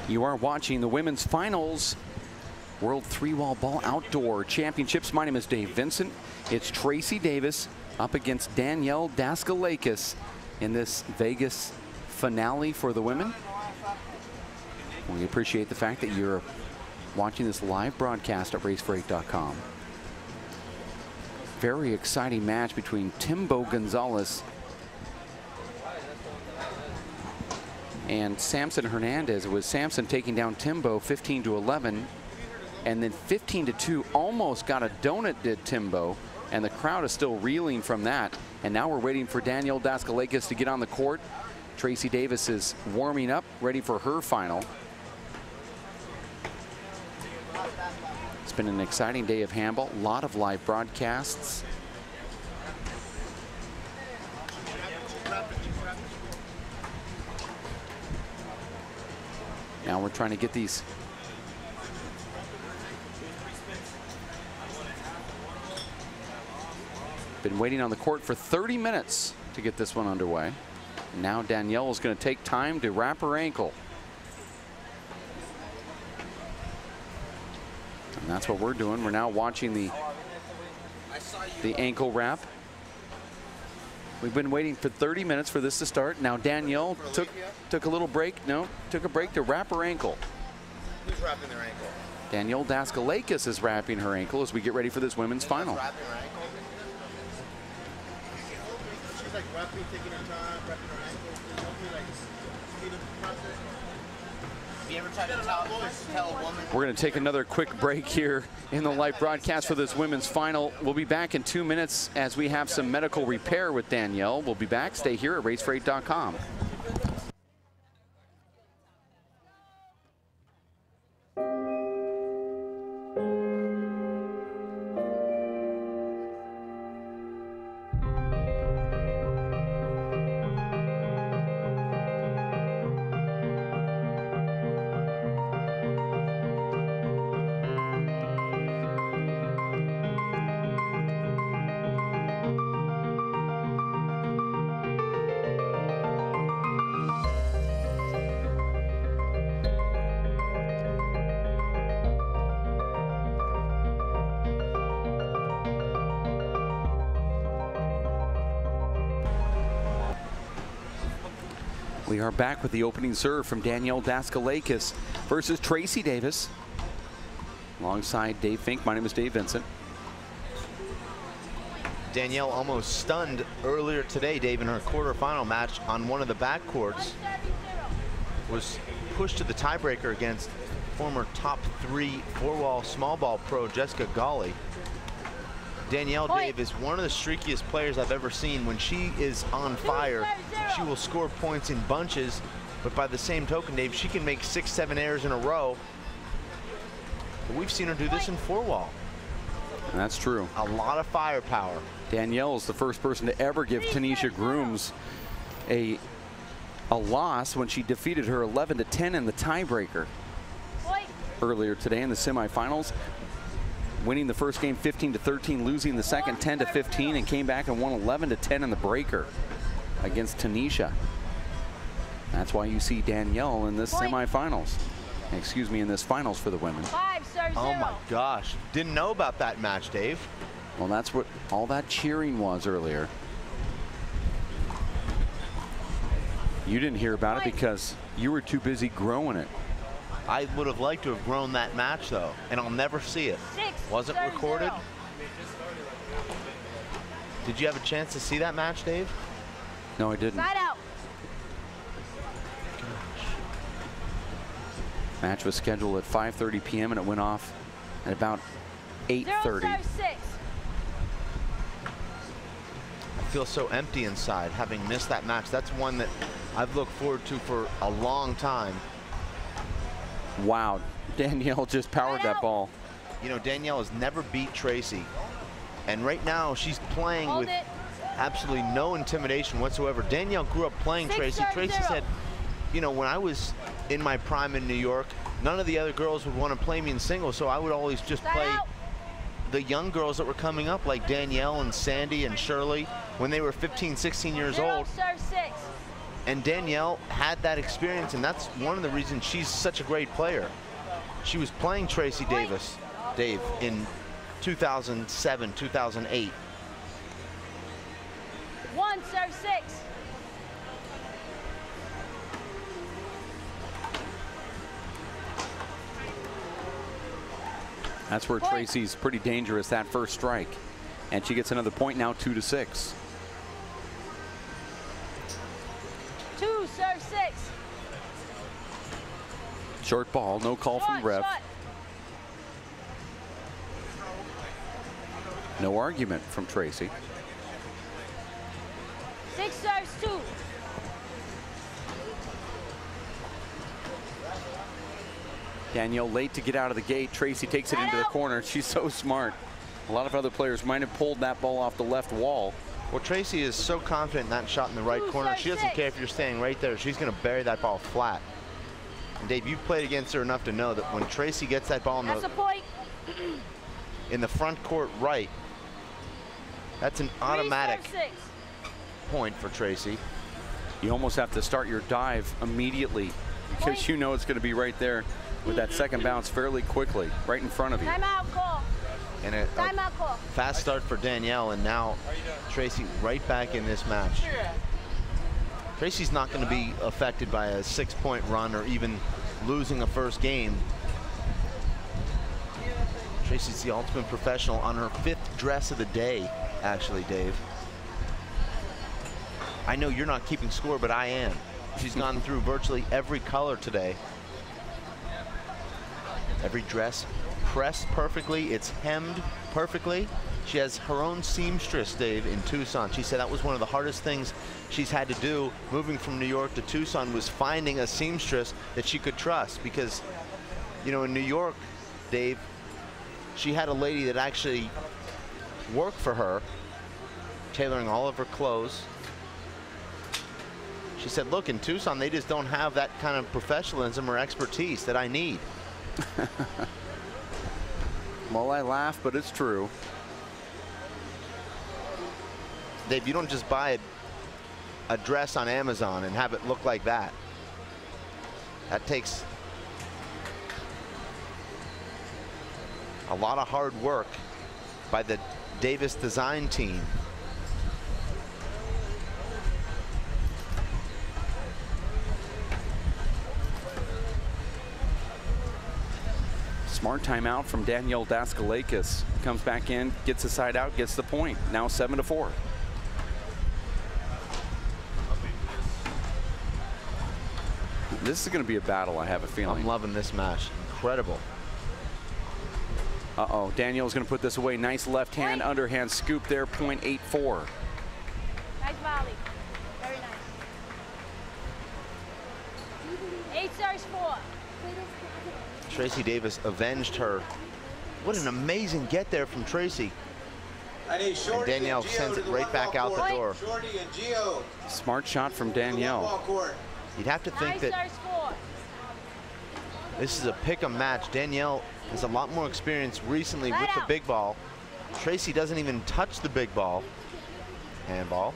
You are watching the women's finals World Three-Wall Ball Outdoor Championships. My name is Dave Vincent. It's Tracy Davis up against Danielle Daskalakis in this Vegas finale for the women. We appreciate the fact that you're watching this live broadcast at racefor8.com. Very exciting match between Timbo Gonzalez and Samson Hernandez. It was Samson taking down Timbo 15-11, and then 15-2 almost got a donut, did Timbo, and the crowd is still reeling from that. And now we're waiting for Danielle Daskalakis to get on the court. Tracy Davis is warming up, ready for her final. It's been an exciting day of handball, a lot of live broadcasts. Now we're trying to get these been waiting on the court for 30 minutes to get this one underway. Now Danielle is going to take time to wrap her ankle. And that's what we're doing. We're now watching the ankle wrap. We've been waiting for 30 minutes for this to start. Now Danielle took a little break. No, took a break to wrap her ankle. Who's wrapping their ankle? Danielle Daskalakis is wrapping her ankle as we get ready for this women's final. Wrapping her ankle? She's like wrapping, taking her time, wrapping her ankle. Can you help me like speed up the process? Have you ever tried to tell a woman? We're going to take another quick break here in the live broadcast for this women's final. We'll be back in 2 minutes as we have some medical repair with Danielle. We'll be back. Stay here at racefor8.com. We are back with the opening serve from Danielle Daskalakis versus Tracy Davis. Alongside Dave Fink, my name is Dave Vincent. Danielle almost stunned earlier today, Dave, in her quarterfinal match on one of the backcourts. Was pushed to the tiebreaker against former top 3 four-wall small ball pro Jessica Gawley. Danielle, Dave, is one of the streakiest players I've ever seen. When she is on fire, she will score points in bunches, but by the same token, Dave, she can make 6-7 errors in a row. But we've seen her do this in four-wall. That's true. A lot of firepower. Danielle is the first person to ever give Tanisha Grooms a loss when she defeated her 11-10 in the tiebreaker earlier today in the semifinals. Winning the first game 15-13, losing the second 10-15, and came back and won 11-10 in the breaker against Tanisha. That's why you see Danielle in this semifinals. Excuse me, in this finals for the women. Oh my gosh, didn't know about that match, Dave. Well, that's what all that cheering was earlier. You didn't hear about it because you were too busy growing it. I would have liked to have grown that match, though, and I'll never see it. Wasn't recorded. Did you have a chance to see that match, Dave? No, I didn't. Match was scheduled at 5:30 p.m. and it went off at about 8:30. I feel so empty inside, having missed that match. That's one that I've looked forward to for a long time. Wow, Danielle just powered that ball. You know, Danielle has never beat Tracy, and right now she's playing with absolutely no intimidation whatsoever. Danielle grew up playing Tracy. Tracy said, you know, when I was in my prime in New York, none of the other girls would want to play me in singles, so I would always just play the young girls that were coming up, like Danielle and Sandy and Shirley, when they were 15, 16 years old. And Danielle had that experience, and that's one of the reasons she's such a great player. She was playing Tracy Davis, Dave, in 2007, 2008. 1 serve 6. That's where Tracy's pretty dangerous, that first strike. And she gets another point now, 2-6. 2 serve 6. Short ball, no call from the ref. No argument from Tracy. 6 serves 2. Danielle late to get out of the gate. Tracy takes it into the corner. She's so smart. A lot of other players might have pulled that ball off the left wall. Well, Tracy is so confident in that shot in the right corner. She doesn't care if you're staying right there. She's going to bury that ball flat. And Dave, you've played against her enough to know that when Tracy gets that ball in the front court right, that's an automatic point for Tracy. You almost have to start your dive immediately because you know it's going to be right there with that second bounce fairly quickly, right in front of you. Timeout call. And a call. Fast start for Danielle, and now Tracy right back in this match. Tracy's not going to be affected by a 6-point run or even losing a first game. Tracy's the ultimate professional on her 5th dress of the day, actually, Dave. I know you're not keeping score, but I am. She's gone through virtually every color today. Every dress pressed perfectly. It's hemmed perfectly. She has her own seamstress, Dave, in Tucson. She said that was one of the hardest things she's had to do moving from New York to Tucson, was finding a seamstress that she could trust, because, you know, in New York, Dave, she had a lady that actually worked for her, tailoring all of her clothes. She said, look, in Tucson, they just don't have that kind of professionalism or expertise that I need. Well, I laugh, but it's true. Dave, you don't just buy a dress on Amazon and have it look like that. That takes a lot of hard work by the Davis design team. Smart timeout from Danielle Daskalakis. Comes back in, gets the side out, gets the point. Now 7-4. This is going to be a battle, I have a feeling. I'm loving this match. Incredible. Uh-oh, Danielle's going to put this away. Nice left hand, underhand scoop there, point 8-4. Nice volley. Very nice. 8 serves 4. Tracy Davis avenged her. What an amazing get there from Tracy. And Danielle sends it right back out the door. Smart shot from Danielle. You'd have to think that this is a pick-em match. Danielle has a lot more experience recently with the big ball. Tracy doesn't even touch the big ball. Handball.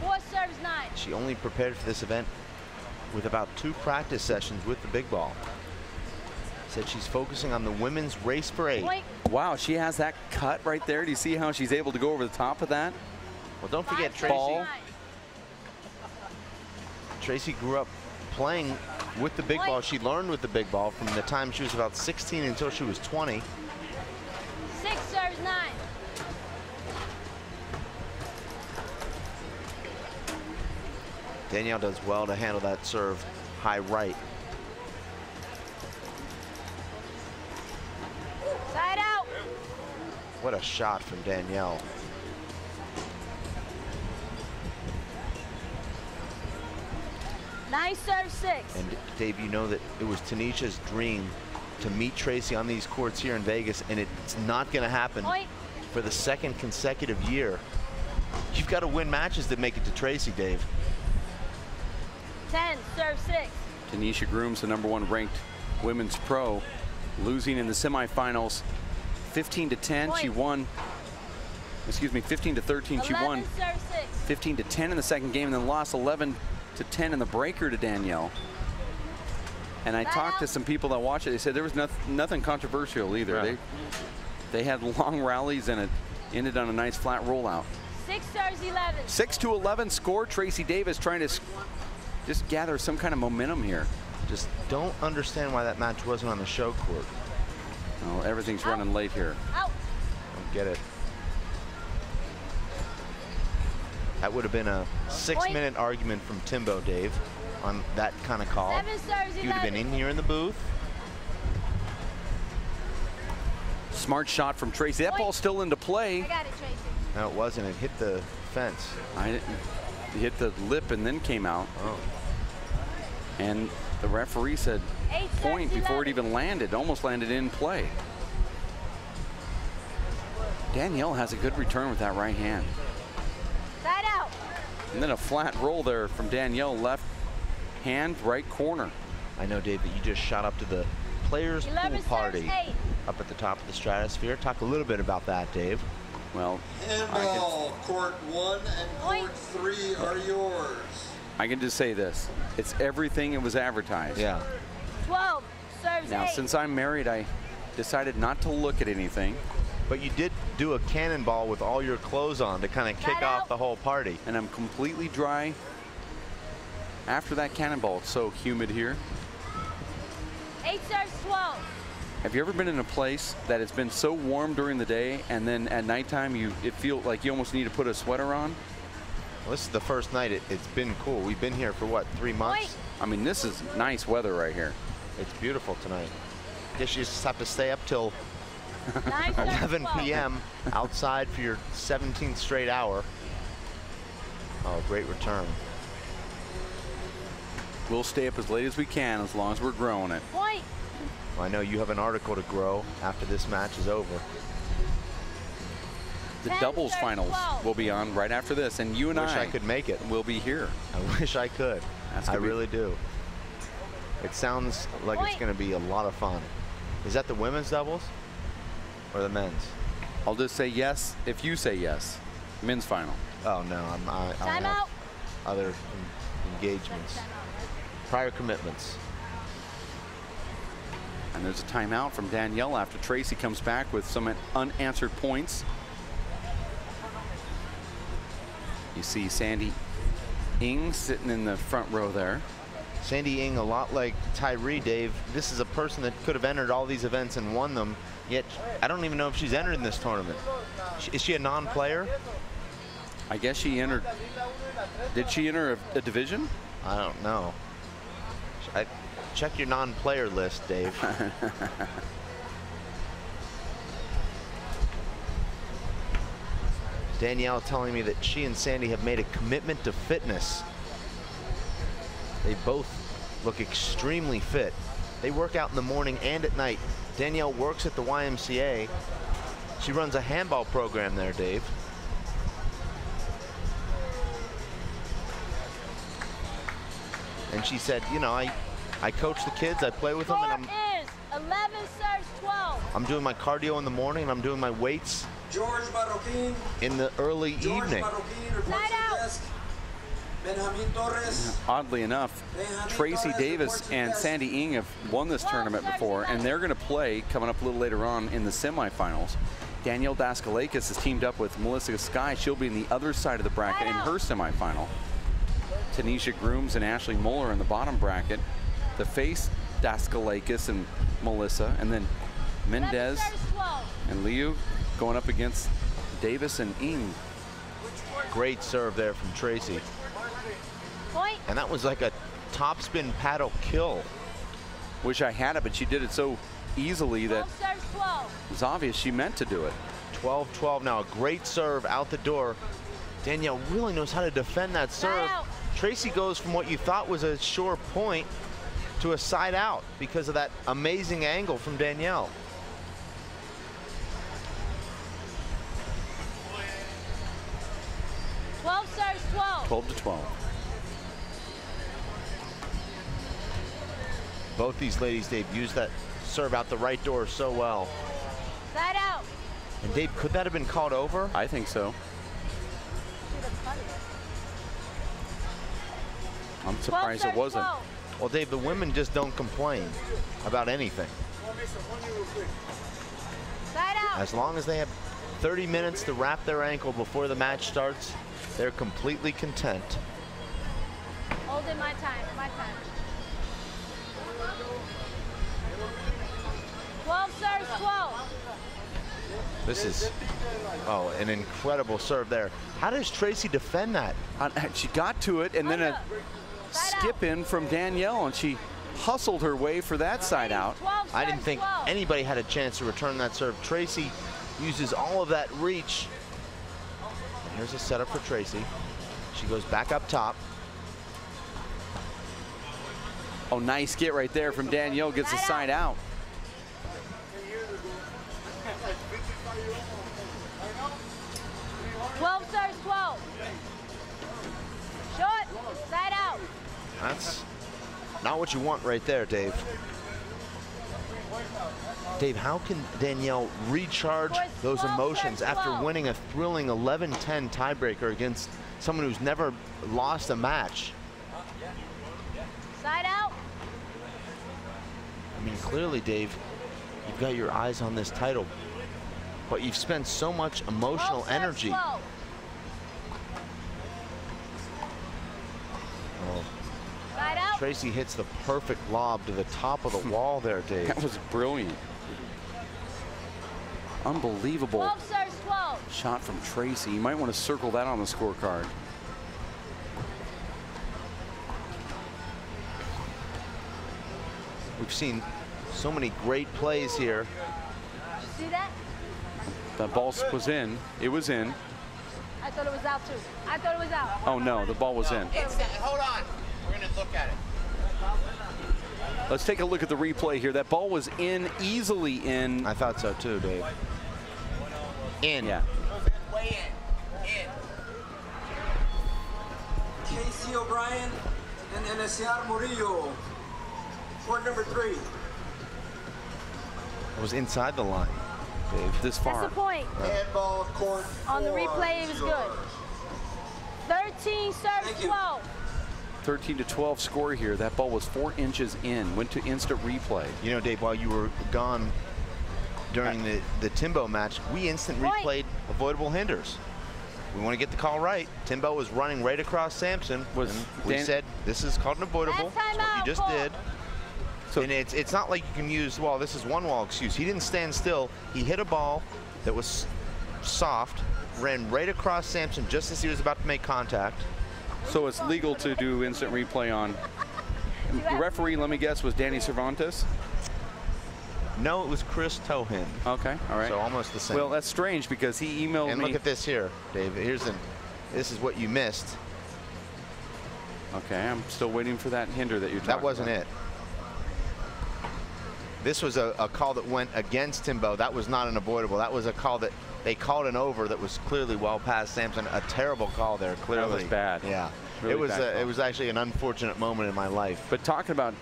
4 serves 9. She only prepared for this event with about 2 practice sessions with the big ball. Said she's focusing on the women's race for 8. Wow, she has that cut right there. Do you see how she's able to go over the top of that? Well, don't forget, Tracy. Tracy grew up playing with the big ball. She learned with the big ball from the time she was about 16 until she was 20. 6 serves 9. Danielle does well to handle that serve high right. Side out. What a shot from Danielle. Nine serve 6. And Dave, you know that it was Tanisha's dream to meet Tracy on these courts here in Vegas, and it's not going to happen for the 2nd consecutive year. You've got to win matches to make it to Tracy, Dave. 10 serve 6. Tanisha Grooms, the #1 ranked women's pro, losing in the semifinals 15-10. She won excuse me, 15-13. She won 15-10 in the second game and then lost 11-10 in the breaker to Danielle. And I talked to some people that watched it. They said there was nothing controversial either. Right. They had long rallies and it ended on a nice flat rollout. 6-11. 6-11 score. Tracy Davis trying to just gather some kind of momentum here. Just don't understand why that match wasn't on the show court. Oh, everything's running late here. Out. Don't get it. That would have been a 6-minute argument from Timbo, Dave, on that kind of call. 7-11. He would have been in here in the booth. Smart shot from Tracy. That ball's still into play. I got it, Tracy. No, it wasn't. It hit the fence. It hit the lip and then came out. Oh. And the referee said point before it even landed. Almost landed in play. Danielle has a good return with that right hand. Side out. And then a flat roll there from Danielle, left hand, right corner. I know, Dave, that you just shot up to the players' pool 11 party serves 8. up at the top of the Stratosphere. Talk a little bit about that, Dave. Well, Handball, court 1 and court 3 are yours. I can just say this. It's everything it was advertised. Yeah. 12 serves Now, 8. since I'm married, I decided not to look at anything. But you did do a cannonball with all your clothes on to kind of kick Side off out. the whole party. And I'm completely dry after that cannonball. It's so humid here. 8 serves 12. Have you ever been in a place that it's been so warm during the day and then at nighttime it feels like you almost need to put a sweater on? Well, this is the first night it's been cool. We've been here for what, 3 months? I mean, this is nice weather right here. It's beautiful tonight. Guess you just have to stay up till 9 serves 11 12. p.m. outside for your 17th straight hour. Oh, great return. We'll stay up as late as we can as long as we're growing it. Point. Well, I know you have an article to grow after this match is over. The 10 doubles serves finals 12. will be on right after this, and you and Wish I could make it. will be here. I wish I could. That's I gonna be- really do. It sounds like it's Point. going to be a lot of fun. Is that the women's doubles or the men's? I'll just say yes if you say yes. Men's final. Oh no, I Time have out. other engagements, prior commitments. And there's a timeout from Danielle after Tracy comes back with some unanswered points. You see Sandy Ing sitting in the front row there. Sandy Ing, a lot like Tyree, Dave. This is a person that could have entered all these events and won them, yet I don't even know if she's entered in this tournament. Is she a non-player? I guess she entered. Did she enter a division? I don't know. Check your non-player list, Dave. Danielle telling me that she and Sandy have made a commitment to fitness. They both look extremely fit. They work out in the morning and at night. Danielle works at the YMCA. She runs a handball program there, Dave. And she said, you know, I coach the kids, I play with them, Score and is 11 serves 12. I'm doing my cardio in the morning, and I'm doing my weights George Marroquin. in the early George evening. Marroquin reports Side out. to desk. Benjamin Torres. Oddly enough, Tracy Davis and Sandy Ing have won this tournament before, and they're going to play coming up a little later on in the semifinals. Danielle Daskalakis has teamed up with Melissa Skye. She'll be in the other side of the bracket in her semifinal. Tanisha Grooms and Ashley Moeller in the bottom bracket. The face, Daskalakis and Melissa, and then 11 Mendez serves 12. and Liu going up against Davis and Ing. Great serve there from Tracy. Point. And that was like a topspin paddle kill. Wish I had it, but she did it so easily that 12 serves 12. it was obvious she meant to do it. 12-12 now, a great serve out the door. Danielle really knows how to defend that serve. out. Tracy goes from what you thought was a sure point to a side out because of that amazing angle from Danielle. Serves 12. 12-12. Both these ladies, Dave, used that serve out the right door so well. Side out. And Dave, could that have been called over? I think so. I'm surprised it wasn't. Well, Dave, the women just don't complain about anything. As long as they have 30 minutes to wrap their ankle before the match starts, they're completely content. Hold it, my time, my time. 12 serves, 12. This is, oh, an incredible serve there. How does Tracy defend that? She got to it, and then a skip in from Danielle, and she hustled her way for that side out. I didn't think anybody had a chance to return that serve. Tracy uses all of that reach. And here's a setup for Tracy. She goes back up top. Oh, nice get right there from Danielle, gets the side out. Twelve serves, 12. Short, side out. That's not what you want right there, Dave. Dave, how can Danielle recharge those emotions after winning a thrilling 11-10 tiebreaker against someone who's never lost a match? Side out. I mean, clearly, Dave, you've got your eyes on this title, but you've spent so much emotional energy. Oh. Side out. Tracy hits the perfect lob to the top of the wall there, Dave. That was brilliant. Unbelievable 12 serves, 12. shot from Tracy. You might want to circle that on the scorecard. We've seen so many great plays here. Did you see that? That ball was in. It was in. I thought it was out too. I thought it was out. Oh no, the ball was in. Hold on. We're going to look at it. Let's take a look at the replay here. That ball was in, easily in. I thought so too, Dave. In. Yeah. Way in. Casey O'Brien and Enesear Murillo. Court number 3. It was inside the line, Dave. This far. That's the point. Handball court 4. On the replay, it was good. 13 serves, 12. 13-12 score here. That ball was 4 inches in. Went to instant replay. You know, Dave, while you were gone during the Timbo match, we instant replayed avoidable hinders. We want to get the call right. Timbo was running right across Sampson. We said this is called an avoidable. That's what you just did. So, and it's not like you can use, well, this is one wall excuse. He didn't stand still. He hit a ball that was soft, ran right across Sampson just as he was about to make contact. So it's legal to do instant replay on. The referee, let me guess, was Danny Cervantes? No, it was Chris Tohin. Okay, all right. So almost the same. Well, that's strange because he emailed me. And look at this here, Dave. This is what you missed. Okay, I'm still waiting for that hinder that you're talking about. That wasn't it. This was a call that went against Timbo. That was not an avoidable. That was a call that they called an over that was clearly well past Sampson. A terrible call there, clearly. That was bad. Yeah. Really it was actually an unfortunate moment in my life. But talking about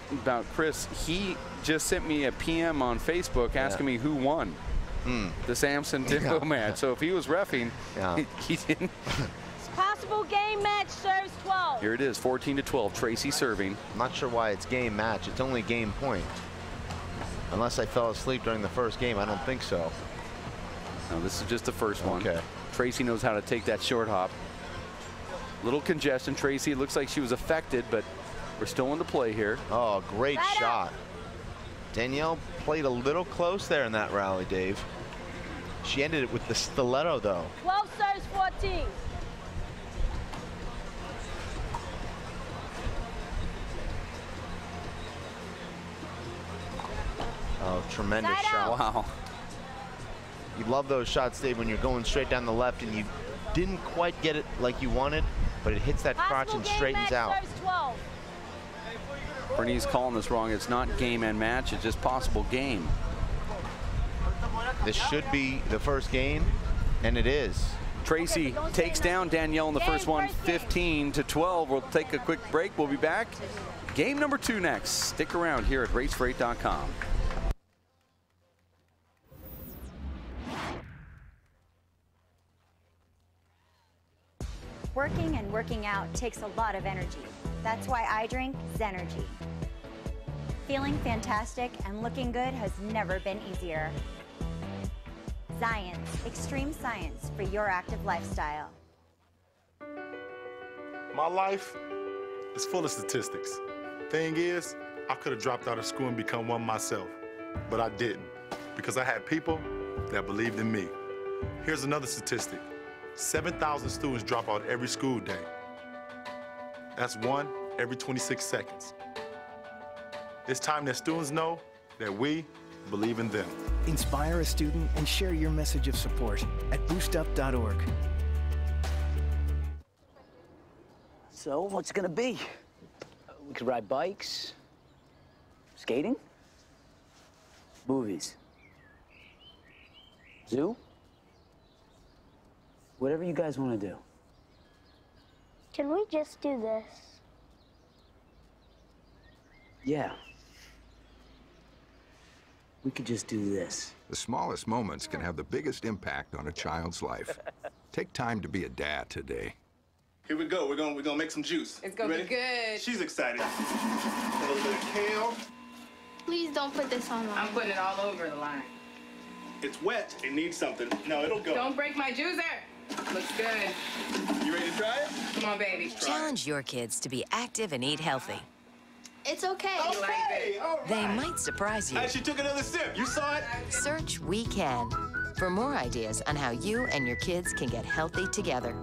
Chris, he just sent me a PM on Facebook asking me who won the Sampson Timbo match. So if he was reffing, he didn't. Possible game match serves 12. Here it is, 14-12. Tracy serving. I'm not sure why it's game match. It's only game point. Unless I fell asleep during the first game, I don't think so. No, this is just the first one. Okay. Tracy knows how to take that short hop. Little congestion. Tracy, it looks like she was affected, but we're still into play here. Oh, great shot. Danielle played a little close there in that rally, Dave. She ended it with the stiletto, though. 12 serves, 14. Oh, tremendous shot. Wow. You love those shots, Dave, when you're going straight down the left and you didn't quite get it like you wanted, but it hits that crotch and straightens out. Bernice calling this wrong. It's not game and match. It's just possible game. This should be the first game, and it is. Tracy takes down Danielle in the first one, 15-12. We'll take a quick break. We'll be back. Game number 2 next. Stick around here at racefreight.com. Working and working out takes a lot of energy. That's why I drink Zenergy. Feeling fantastic and looking good has never been easier. Science, extreme science for your active lifestyle. My life is full of statistics. Thing is, I could have dropped out of school and become one myself, but I didn't, because I had people that believed in me. Here's another statistic. 7,000 students drop out every school day. That's one every 26 seconds. It's time that students know that we believe in them. Inspire a student and share your message of support at boostup.org. So, what's it gonna be? We could ride bikes, skating, movies, zoo, whatever you guys want to do. Can we just do this? Yeah. We could just do this. The smallest moments can have the biggest impact on a child's life. Take time to be a dad today. Here we go. We're gonna make some juice. It's gonna be good. She's excited. A little bit of kale. Please don't put this on. I'm putting it all over the line. It's wet. It needs something. No, it'll go. Don't break my juicer. Looks good. You ready to try it? Come on, baby. Challenge your kids to be active and eat healthy. It's okay. Okay, all right. They might surprise you. Hey, she took another sip. You saw it? Search We Can for more ideas on how you and your kids can get healthy together.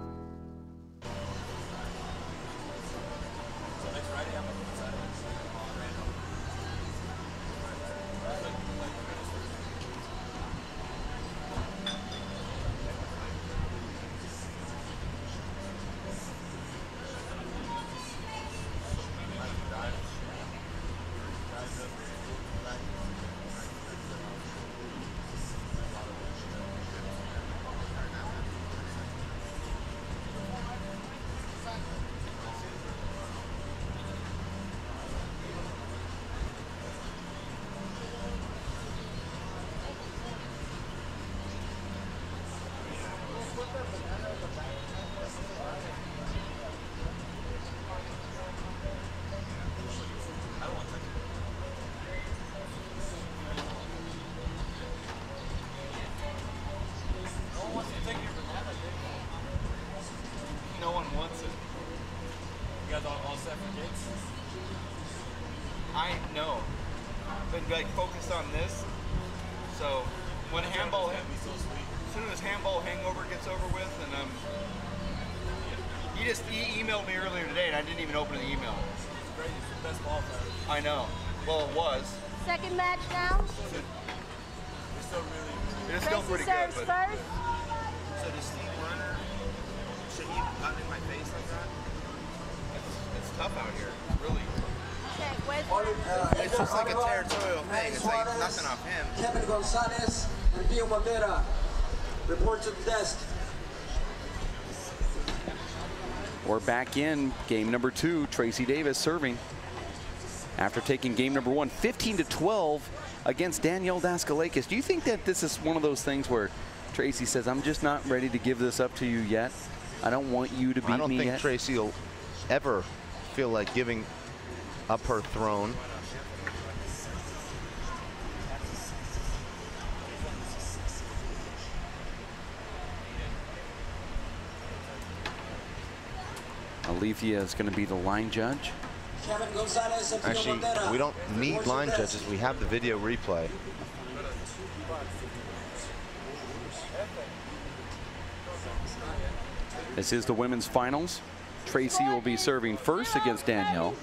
No one wants it. You guys all set for kids? I know. Been like focused on this. So when handball, as soon as handball hangover gets over with, and he emailed me earlier today, and I didn't even open the email. It's great. It's the best ball player. I know. Well, it was. Second match now. It's still really. It is still pretty good. But First. So does Steve run? Should he have gotten in my face like that? it's tough out here. It's really. It's just like a territorial thing. It's like nothing off him. Kevin Gonzalez and Pio Bandera report to the desk. We're back in game number 2. Tracy Davis serving after taking game number 1, 15-12 against Danielle Daskalakis. Do you think that this is one of those things where Tracy says, I'm just not ready to give this up to you yet. I don't want you to beat me yet. I don't think Tracy will ever feel like giving up her throne. Alethea is going to be the line judge. Actually, we don't need line judges. We have the video replay. This is the women's finals. Tracy will be serving first against Danielle.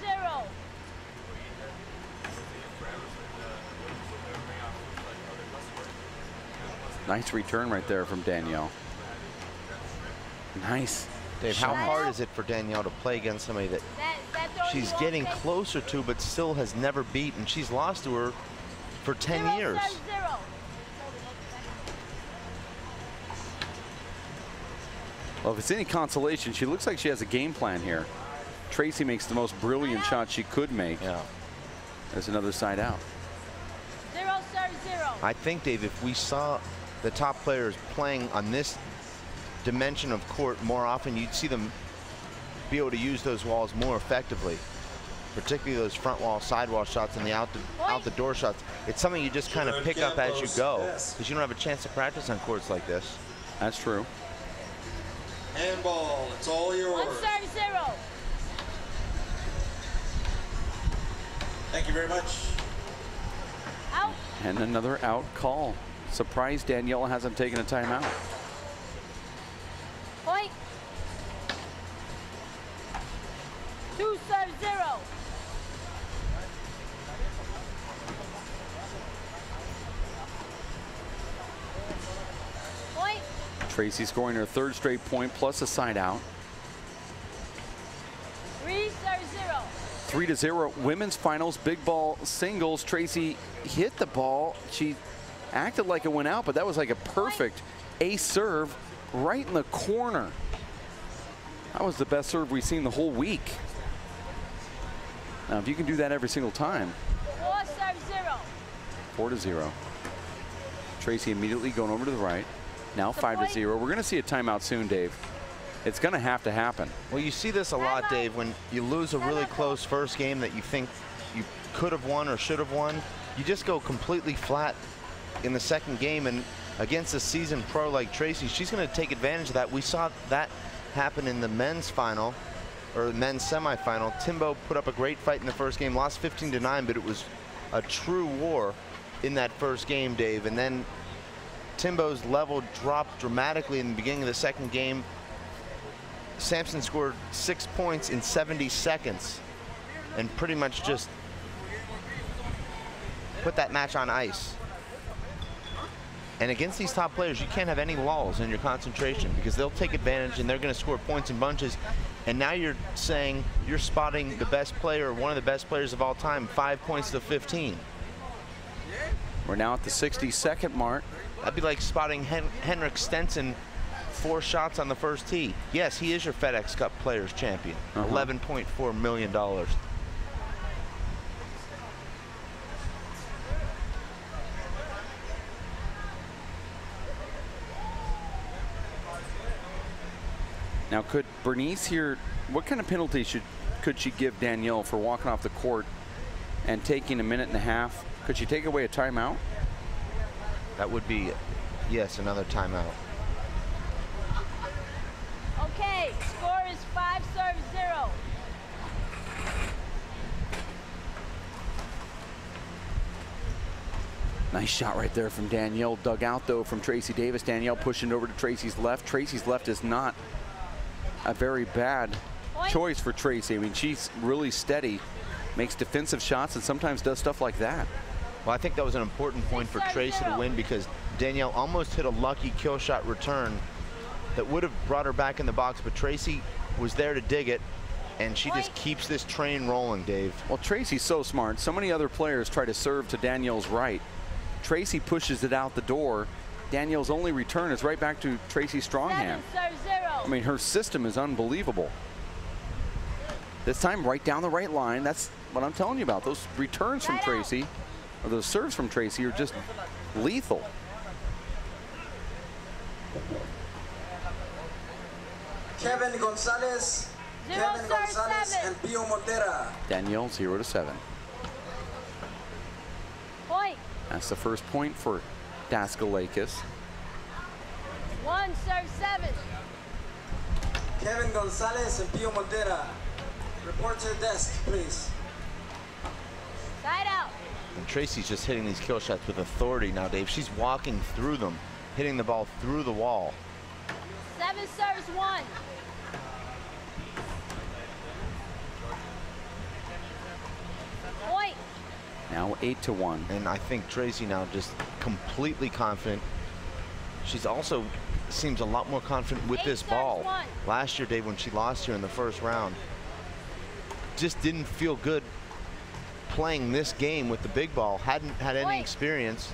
Nice return right there from Danielle. Nice. Dave, how hard is it for Danielle to play against somebody that she's getting closer to but still has never beaten? She's lost to her for 10 years. Well, if it's any consolation, she looks like she has a game plan here. Tracy makes the most brilliant shot she could make. Yeah. There's another side out. 0-0. I think, Dave, if we saw the top players playing on this dimension of court more often, you'd see them be able to use those walls more effectively, particularly those front wall, sidewall shots, and the out the door shots. It's something you just kind of pick up as you go, because you don't have a chance to practice on courts like this. That's true. Handball, it's all yours. 1-0. Thank you very much. Out. And another out call. Surprised Danielle hasn't taken a timeout. Point. 2-0. Point. Tracy scoring her 3rd straight point plus a side out. 3-0. 3-0 women's finals, big ball singles. Tracy hit the ball. She acted like it went out, but that was like a perfect ace serve right in the corner. That was the best serve we've seen the whole week. Now, if you can do that every single time. 4-0. 4-0. Tracy immediately going over to the right. Now 5-0. We're going to see a timeout soon, Dave. It's going to have to happen. Well, you see this a lot, Dave, when you lose a really close first game that you think you could have won or should have won. You just go completely flat in the second game, and against a seasoned pro like Tracy, she's going to take advantage of that. We saw that happen in the men's final, or the men's semifinal. Timbo put up a great fight in the first game, lost 15-9, but it was a true war in that first game, Dave. And then Timbo's level dropped dramatically in the beginning of the second game. Sampson scored 6 points in 70 seconds and pretty much just put that match on ice. And against these top players, you can't have any lulls in your concentration, because they'll take advantage and they're going to score points in bunches. And now you're saying you're spotting the best player, one of the best players of all time, 5 points to 15. We're now at the 60-second mark. That'd be like spotting Henrik Stenson 4 shots on the first tee. Yes, he is your FedEx Cup Players Champion. $11.4 million. Now, could Bernice here, what kind of penalty could she give Danielle for walking off the court and taking a minute and a half? Could she take away a timeout? That would be, yes, another timeout. Okay, score is 5-0. Nice shot right there from Danielle. Dug out, though, from Tracy Davis. Danielle pushing over to Tracy's left. Tracy's left is not a very bad choice for Tracy. I mean, she's really steady, makes defensive shots, and sometimes does stuff like that. Well, I think that was an important point for Tracy to win, because Danielle almost hit a lucky kill shot return that would have brought her back in the box, but Tracy was there to dig it, and she just keeps this train rolling, Dave. Well, Tracy's so smart. So many other players try to serve to Danielle's right. Tracy pushes it out the door. Danielle's only return is right back to Tracy's strong hand. I mean, her system is unbelievable. This time right down the right line. That's what I'm telling you about. Those returns from Tracy, or those serves from Tracy, are just lethal. Kevin Gonzalez, and Pio Montera. Danielle 0-7. Point. That's the first point for Daskalakis. 1-7. Kevin Gonzalez and Pio Montera. Report to the desk, please. Side out. And Tracy's just hitting these kill shots with authority now, Dave. She's walking through them, hitting the ball through the wall. 7-1. Point. Now 8-1. And I think Tracy now just completely confident. She's also seems a lot more confident with this ball. Last year, Dave, when she lost here in the first round, just didn't feel good playing this game with the big ball. Hadn't had any experience.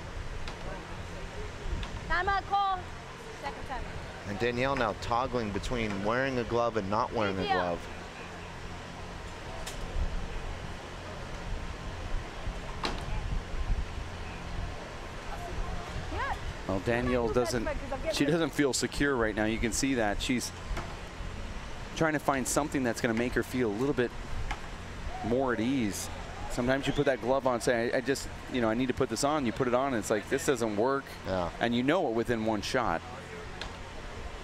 Timeout call. Second time. And Danielle now toggling between wearing a glove and not wearing a glove. Well, Danielle doesn't feel secure right now. You can see that. She's trying to find something that's going to make her feel a little bit more at ease. Sometimes you put that glove on, say, I just, you know, I need to put this on. You put it on, and it's like, this doesn't work. Yeah. And you know it within one shot.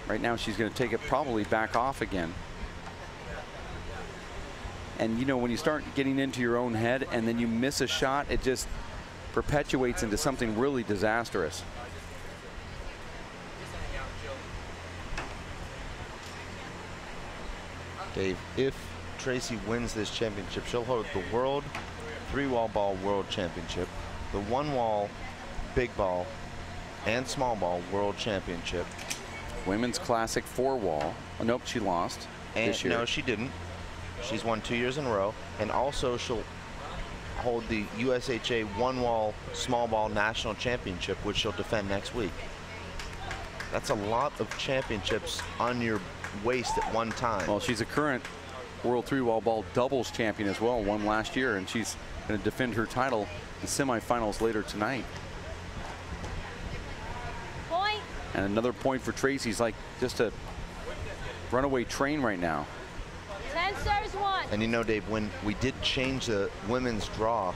Right now, she's going to take it probably back off again. And, you know, when you start getting into your own head and then you miss a shot, it just perpetuates into something really disastrous. Dave, if Tracy wins this championship, she'll hold the World 3-Wall Ball World Championship, the 1-Wall Big Ball and Small Ball World Championship. Women's Classic 4-Wall. Oh, nope, she lost this year. No, she didn't. She's won 2 years in a row. And also she'll hold the USHA 1-Wall Small Ball National Championship, which she'll defend next week. That's a lot of championships on your waist at one time. Well, she's a current World 3-Wall Ball doubles champion as well, won last year, and she's going to defend her title in semifinals later tonight. Point. And another point for Tracy's like just a runaway train right now. 10 serves 1. And you know, Dave, when we did change the women's draw,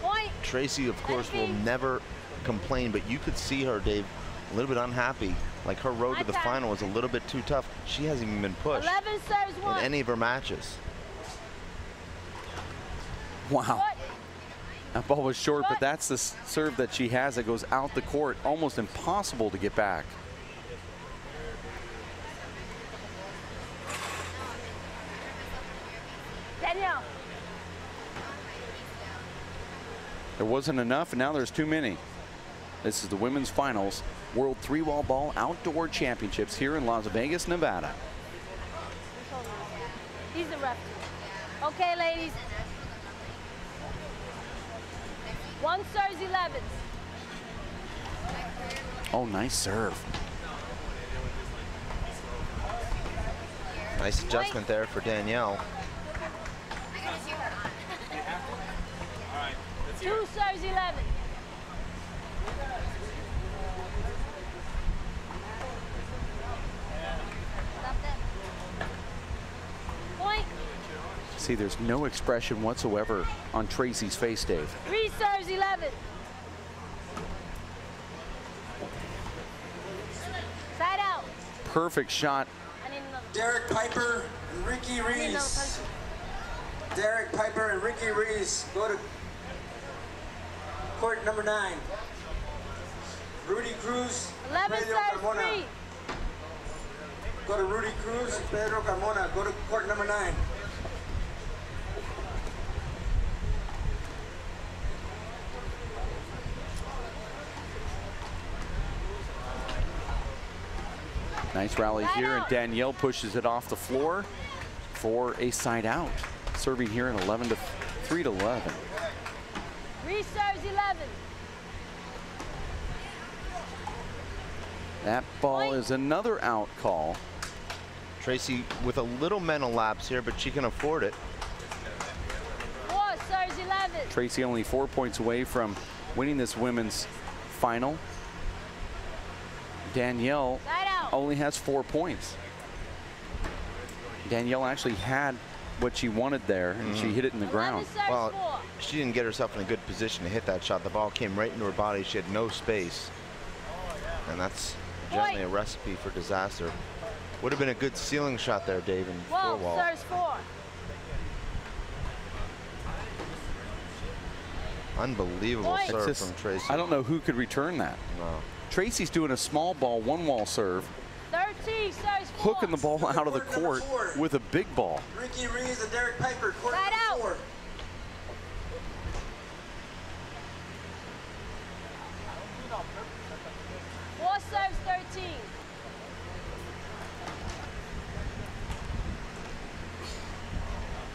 Point. Tracy, of course, will never complain, but you could see her, Dave, a little bit unhappy. Like her road to the final was a little bit too tough. She hasn't even been pushed 11 serves 1. in any of her matches. Wow. That ball was short, but that's the serve that she has that goes out the court. Almost impossible to get back. Danielle. There wasn't enough, and now there's too many. This is the women's finals, World 3-Wall Ball Outdoor Championships here in Las Vegas, Nevada. He's the ref. Okay, ladies. 1 serves 11. Oh, nice serve. Nice adjustment there for Danielle. 2 serves 11. Point. See, there's no expression whatsoever on Tracy's face, Dave. 3 serves 11. Side out. Perfect shot. Derek Piper and Ricky Rees. Derek Piper and Ricky Rees go to court number 9. Rudy Cruz, 11 Pedro serves Carmona. 3. Go to Rudy Cruz and Pedro Carmona. Go to court number 9. Nice rally here, and Danielle pushes it off the floor for a side out. Serving here in 3 to 11. 3 serves 11. That ball is another out call. Tracy with a little mental lapse here, but she can afford it. 4 serves 11. Tracy only 4 points away from winning this women's final. Danielle only has 4 points. Danielle actually had what she wanted there, and she hit it in the ground. Well, she didn't get herself in a good position to hit that shot. The ball came right into her body. She had no space. And that's generally a recipe for disaster. Would have been a good ceiling shot there, Dave, in 4-wall. Serves 4. Unbelievable serve from Tracy. I don't know who could return that. No. Tracy's doing a small ball, 1-wall serve. 13 serves 4. Hooking the ball out of the court with a big ball. Ricky Rees and Derek Piper, court Side out. number 4. Four serves 13.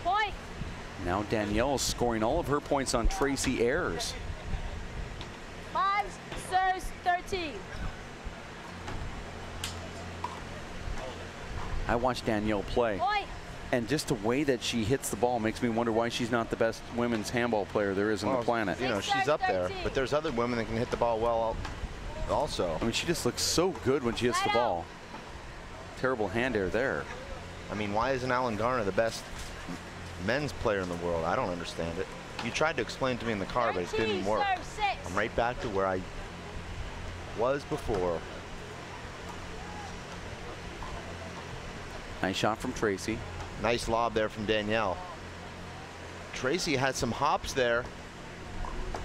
Point. Now Danielle is scoring all of her points on Tracy Ayers. 5 serves 13. I watched Danielle play. Point. And just the way that she hits the ball makes me wonder why she's not the best women's handball player there is on the planet. You know, she's up there, but there's other women that can hit the ball well also. I mean, she just looks so good when she hits the ball. Terrible hand air there. I mean, why isn't Alan Garner the best men's player in the world? I don't understand it. You tried to explain to me in the car, but it didn't work. I'm right back to where I was before. Nice shot from Tracy. Nice lob there from Danielle. Tracy had some hops there.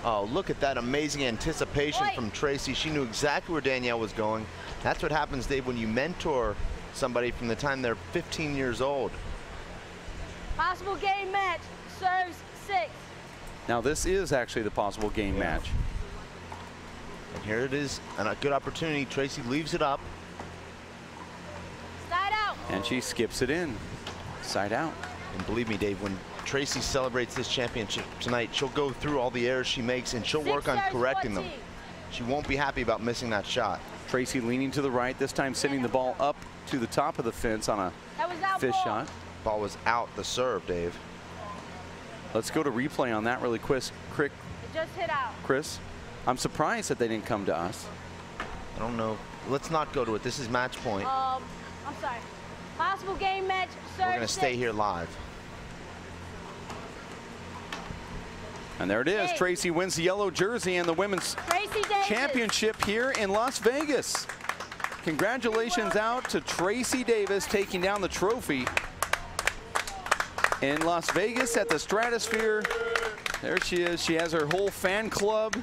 Oh, look at that amazing anticipation from Tracy. She knew exactly where Danielle was going. That's what happens, Dave, when you mentor somebody from the time they're 15 years old. Possible game match, serves 6. Now this is actually the possible game match. And here it is, and a good opportunity. Tracy leaves it up. Side out. And she skips it in. Side out. And believe me, Dave, when Tracy celebrates this championship tonight, she'll go through all the errors she makes and she'll work on correcting them. She won't be happy about missing that shot. Tracy leaning to the right, this time sending the ball up to the top of the fence on a fish shot. Ball was out the serve, Dave. Let's go to replay on that really quick. It just hit out. Chris, I'm surprised that they didn't come to us. I don't know. Let's not go to it. This is match point. I'm sorry. Possible game match, serve 6. We're going to stay here live. And there it is. Tracy wins the yellow jersey and the women's championship here in Las Vegas. Congratulations out to Tracy Davis taking down the trophy in Las Vegas at the Stratosphere. There she is. She has her whole fan club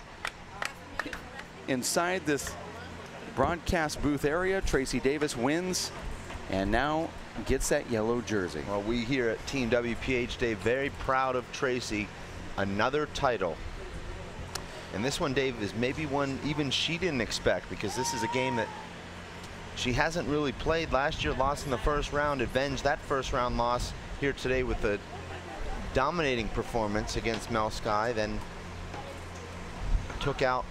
inside this broadcast booth area. Tracy Davis wins and now gets that yellow jersey. Well, we here at Team WPH, Dave, very proud of Tracy. Another title. And this one, Dave, is maybe one even she didn't expect, because this is a game that she hasn't really played. Last year, lost in the first round, avenged that first round loss here today with a dominating performance against Mel Sky, then took out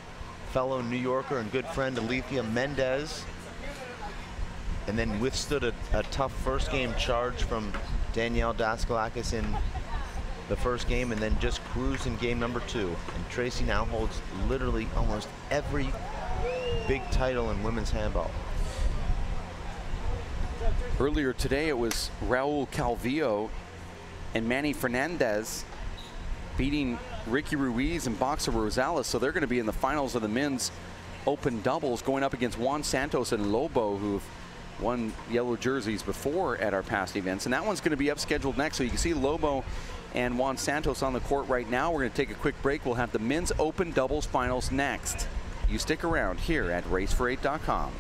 fellow New Yorker and good friend Alethea Mendez, and then withstood a tough first game charge from Danielle Daskalakis in the first game, and then just cruised in game number 2. And Tracy now holds literally almost every big title in women's handball. Earlier today, it was Raul Calvillo and Manny Fernandez beating Ricky Ruiz and Boxer Rosales. So they're going to be in the finals of the men's open doubles, going up against Juan Santos and Lobo, who've won yellow jerseys before at our past events. And that one's going to be up scheduled next. So you can see Lobo and Juan Santos on the court right now. We're going to take a quick break. We'll have the men's open doubles finals next. You stick around here at racefor8.com.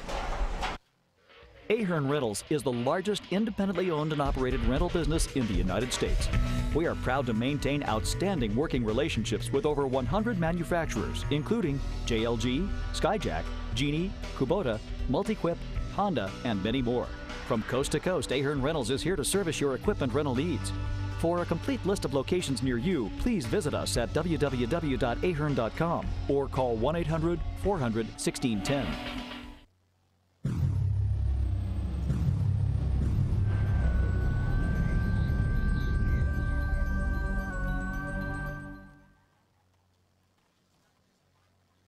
Ahern Rentals is the largest independently owned and operated rental business in the United States. We are proud to maintain outstanding working relationships with over 100 manufacturers, including JLG, Skyjack, Genie, Kubota, Multiquip, Honda, and many more. From coast to coast, Ahern Rentals is here to service your equipment rental needs. For a complete list of locations near you, please visit us at www.ahern.com or call 1-800-400-1610.